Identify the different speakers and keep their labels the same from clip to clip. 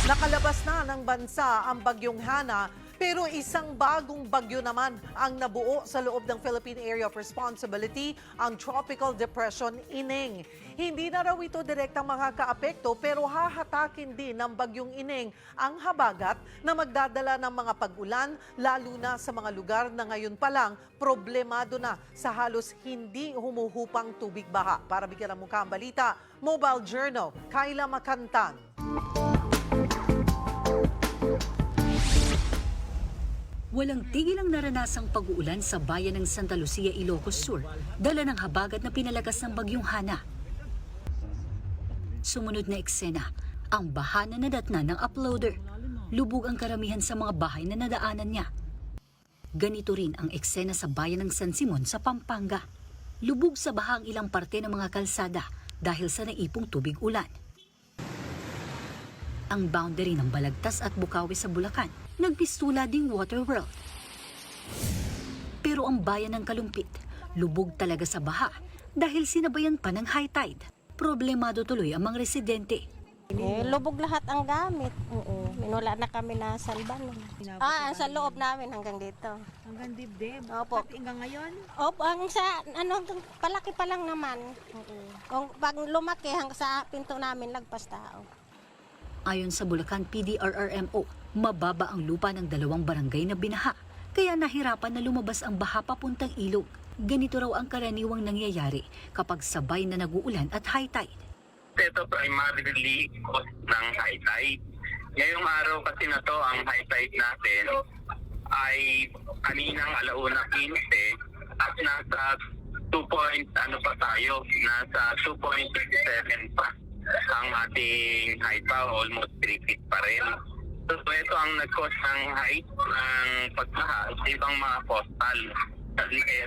Speaker 1: Nakalabas na ng bansa ang bagyong Hana, pero isang bagong bagyo naman ang nabuo sa loob ng Philippine Area of Responsibility, ang Tropical Depression Ining. Hindi na raw ito direktang makakaapekto pero hahatakin din ng bagyong Ining ang habagat na magdadala ng mga pag-ulan lalo na sa mga lugar na ngayon pa lang problemado na sa halos hindi humuhupang tubig baha. Para bigyan ng mukha ang balita, Mobile Journal, Kayla Makantan.
Speaker 2: Walang tigil ang naranasang pag-uulan sa bayan ng Santa Lucia, Ilocos Sur, dala ng habagat na pinalagas ng bagyong Hana. Sumunod na eksena, ang baha na nadatnan ng uploader. Lubog ang karamihan sa mga bahay na nadaanan niya. Ganito rin ang eksena sa bayan ng San Simon sa Pampanga. Lubog sa baha ang ilang parte ng mga kalsada dahil sa naipong tubig ulan. Ang boundary ng Balagtas at Bukawi sa Bulacan, nagpistula ding Waterworld. Pero ang bayan ng Kalumpit, lubog talaga sa baha dahil sinabayan pa ng high tide. Problemado tuloy ang mga residente.
Speaker 3: Lubog lahat ang gamit. Minula na kami na salban. Sa loob namin hanggang dito.
Speaker 4: Hanggang dibdib?
Speaker 3: Opo.
Speaker 4: Pati hanggang ngayon?
Speaker 3: Opo, ang sa, palaki pa lang naman. Kung pag lumaki, hanggang sa pinto namin, lagpas tao.
Speaker 2: Ayon sa Bulacan PDRRMO, mababa ang lupa ng dalawang barangay na binaha, kaya nahirapan na lumabas ang baha papuntang ilog. Ganito raw ang karaniwang nangyayari kapag sabay na nag-uulan at high tide.
Speaker 5: Ito primarily cause ng high tide. Ngayong araw kasi na to, ang high tide natin ay kaninang 1:15 at nasa 2.67 pa ang ating height pa, almost 3 feet pa rin. So ito ang nag-cause ng height ng pagbaha sa ibang mga coastal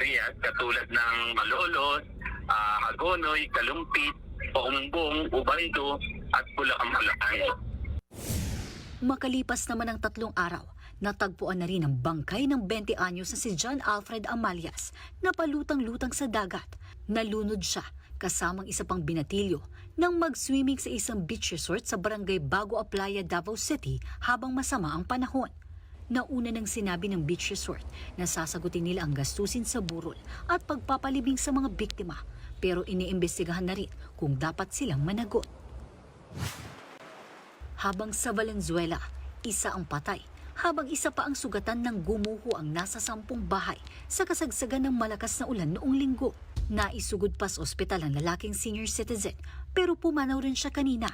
Speaker 5: areas katulad ng Malolos, Hagonoy, Kalumpit, Paumbong, Ubando at Bulacan.
Speaker 2: Makalipas naman ang 3 araw, natagpuan na rin ang bangkay ng 20 anyos na si John Alfred Amalias na palutang-lutang sa dagat. Nalunod siya kasamang isa pang binatilyo nang mag-swimming sa isang beach resort sa barangay Bago Aplaya, Davao City habang masama ang panahon. Nauna nang sinabi ng beach resort na sasagutin nila ang gastusin sa burol at pagpapalibing sa mga biktima, pero iniimbestigahan na rin kung dapat silang managot. Habang sa Valenzuela, isa ang patay, habang isa pa ang sugatan ng gumuho ang nasa 10 bahay sa kasagsagan ng malakas na ulan noong linggo. Naisugod pa sa ospital ang lalaking senior citizen pero pumanaw rin siya kanina.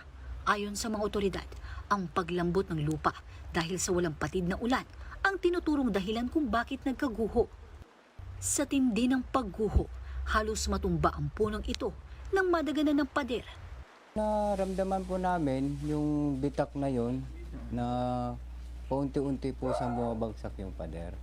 Speaker 2: Ayon sa mga otoridad, ang paglambot ng lupa dahil sa walang patid na ulan ang tinuturong dahilan kung bakit nagkaguho. Sa tindi ng pagguho, halos matumba ang punong ito nang madaganan ng pader.
Speaker 6: Naramdaman po namin yung bitak na yon na paunti-unti po sa bumabagsak yung pader.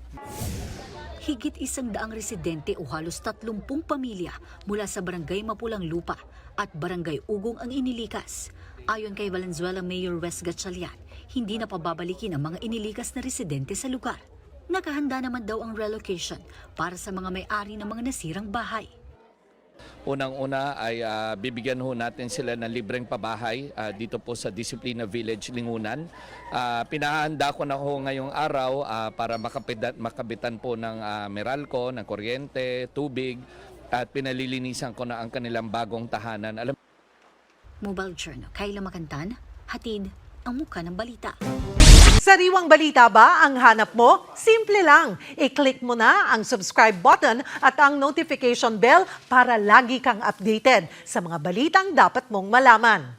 Speaker 2: Higit 100 residente o halos 30 pamilya mula sa Barangay Mapulang Lupa at Barangay Ugong ang inilikas. Ayon kay Valenzuela Mayor Wes Gatchalian, hindi na pababalikin ang mga inilikas na residente sa lugar. Nakahanda naman daw ang relocation para sa mga may-ari ng mga nasirang bahay.
Speaker 7: Unang-una ay bibigyan ho natin sila ng libreng pabahay dito po sa Disiplina Village, Lingunan. Pinahanda ko na ho ngayong araw para makabitan po ng Meralco, ng kuryente, tubig at pinalilinisan ko na ang kanilang bagong tahanan.
Speaker 2: Mobile Journal, Kayla Makantan, hatid ang muka ng balita.
Speaker 1: Sariwang balita ba ang hanap mo? Simple lang. I-click mo na ang subscribe button at ang notification bell para lagi kang updated sa mga balitang dapat mong malaman.